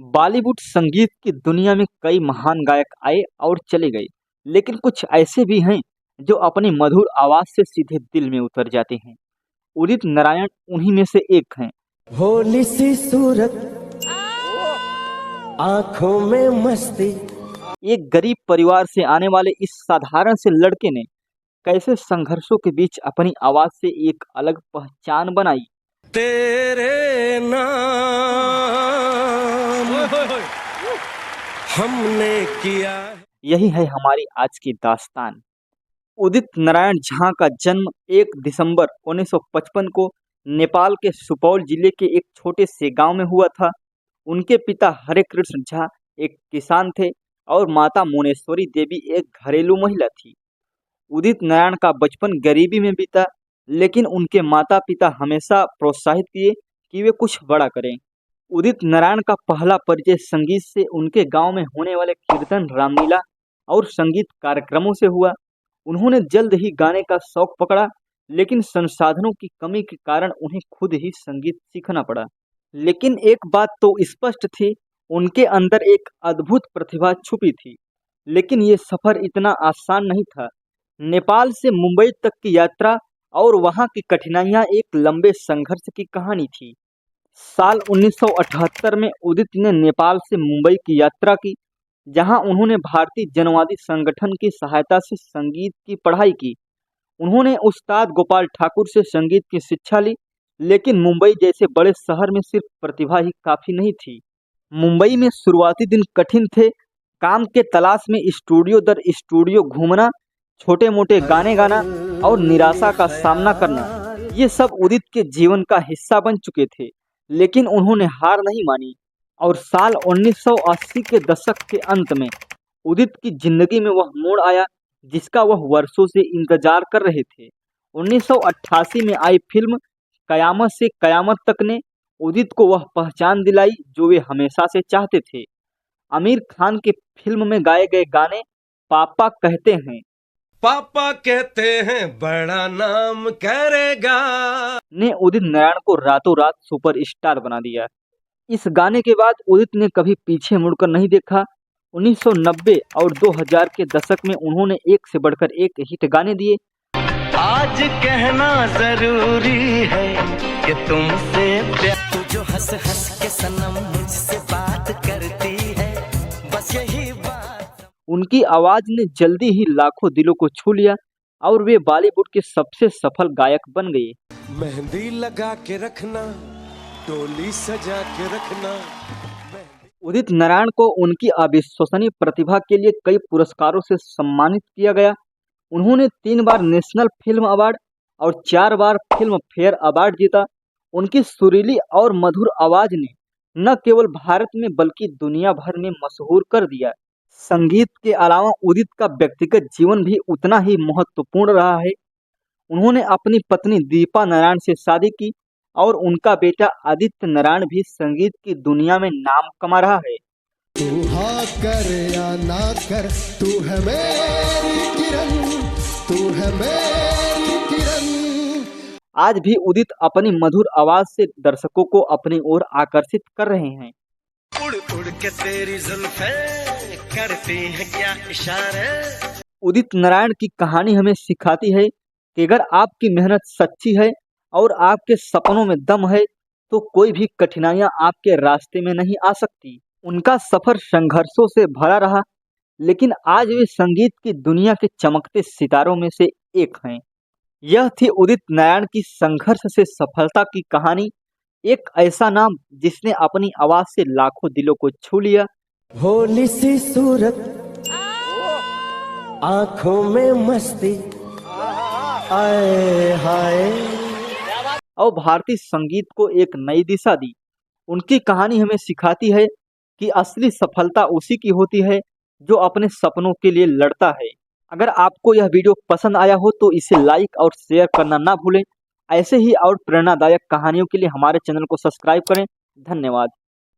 बॉलीवुड संगीत की दुनिया में कई महान गायक आए और चले गए, लेकिन कुछ ऐसे भी हैं जो अपनी मधुर आवाज से सीधे दिल में उतर जाते हैं। उदित नारायण उन्हीं में से एक हैं। भोली सी सूरत, आंखों में मस्ती। एक गरीब परिवार से आने वाले इस साधारण से लड़के ने कैसे संघर्षों के बीच अपनी आवाज से एक अलग पहचान बनाई। तेरे नाम हमने किया। यही है हमारी आज की दास्तान। उदित नारायण झा का जन्म 1 दिसंबर 1955 को नेपाल के सुपौल जिले के एक छोटे से गांव में हुआ था। उनके पिता हरे कृष्ण झा एक किसान थे और माता मोनेश्वरी देवी एक घरेलू महिला थी। उदित नारायण का बचपन गरीबी में बीता, लेकिन उनके माता पिता हमेशा प्रोत्साहित किए कि वे कुछ बड़ा करें। उदित नारायण का पहला परिचय संगीत से उनके गांव में होने वाले कीर्तन, रामलीला और संगीत कार्यक्रमों से हुआ। उन्होंने जल्द ही गाने का शौक पकड़ा, लेकिन संसाधनों की कमी के कारण उन्हें खुद ही संगीत सीखना पड़ा। लेकिन एक बात तो स्पष्ट थी, उनके अंदर एक अद्भुत प्रतिभा छुपी थी। लेकिन ये सफर इतना आसान नहीं था। नेपाल से मुंबई तक की यात्रा और वहां की कठिनाइयां एक लंबे संघर्ष की कहानी थी। साल 1978 में उदित ने नेपाल से मुंबई की यात्रा की, जहां उन्होंने भारतीय जनवादी संगठन की सहायता से संगीत की पढ़ाई की। उन्होंने उस्ताद गोपाल ठाकुर से संगीत की शिक्षा ली, लेकिन मुंबई जैसे बड़े शहर में सिर्फ प्रतिभा ही काफी नहीं थी। मुंबई में शुरुआती दिन कठिन थे। काम के तलाश में स्टूडियो दर स्टूडियो घूमना, छोटे मोटे गाने गाना और निराशा का सामना करना, ये सब उदित के जीवन का हिस्सा बन चुके थे। लेकिन उन्होंने हार नहीं मानी और साल 1980 के दशक के अंत में उदित की जिंदगी में वह मोड़ आया जिसका वह वर्षों से इंतजार कर रहे थे। 1988 में आई फिल्म कयामत से कयामत तक ने उदित को वह पहचान दिलाई जो वे हमेशा से चाहते थे। आमिर खान के फिल्म में गाए गए गाने पापा कहते हैं, पापा कहते हैं बड़ा नाम करेगा, ने उदित नारायण को रातों रात सुपरस्टार बना दिया। इस गाने के बाद उदित ने कभी पीछे मुड़कर नहीं देखा। 1990 और 2000 के दशक में उन्होंने एक से बढ़कर एक हिट गाने दिए। आज कहना जरूरी है कि तुमसे प्यार, तू जो हंस हंस के सनम मुझसे बात करती है, बस यही बात। उनकी आवाज ने जल्दी ही लाखों दिलों को छू लिया और वे बॉलीवुड के सबसे सफल गायक बन गए। मेहंदी लगा के रखना, टोली सजा के रखना। उदित नारायण को उनकी अविश्वसनीय प्रतिभा के लिए कई पुरस्कारों से सम्मानित किया गया। उन्होंने 3 बार नेशनल फिल्म अवार्ड और 4 बार फिल्म फेयर अवार्ड जीता। उनकी सुरीली और मधुर आवाज ने न केवल भारत में बल्कि दुनिया भर में मशहूर कर दिया। संगीत के अलावा उदित का व्यक्तिगत जीवन भी उतना ही महत्वपूर्ण रहा है। उन्होंने अपनी पत्नी दीपा नारायण से शादी की और उनका बेटा आदित्य नारायण भी संगीत की दुनिया में नाम कमा रहा है। तू हाँ कर या ना कर, तू है मेरी किरण, तू है मेरी किरण। आज भी उदित अपनी मधुर आवाज से दर्शकों को अपनी ओर आकर्षित कर रहे हैं। उड़ उड़ के तेरी जुल्फें करती है क्या इशारे। उदित नारायण की कहानी हमें सिखाती है कि अगर आपकी मेहनत सच्ची है और आपके सपनों में दम है तो कोई भी कठिनाइयां आपके रास्ते में नहीं आ सकती। उनका सफर संघर्षों से भरा रहा, लेकिन आज वे संगीत की दुनिया के चमकते सितारों में से एक हैं। यह थी उदित नारायण की संघर्ष से सफलता की कहानी। एक ऐसा नाम जिसने अपनी आवाज से लाखों दिलों को छू लिया। भोली सी सूरत, आंखों में मस्ती, आए हाय, और भारतीय संगीत को एक नई दिशा दी। उनकी कहानी हमें सिखाती है कि असली सफलता उसी की होती है जो अपने सपनों के लिए लड़ता है। अगर आपको यह वीडियो पसंद आया हो तो इसे लाइक और शेयर करना ना भूलें। ऐसे ही और प्रेरणादायक कहानियों के लिए हमारे चैनल को सब्सक्राइब करें। धन्यवाद।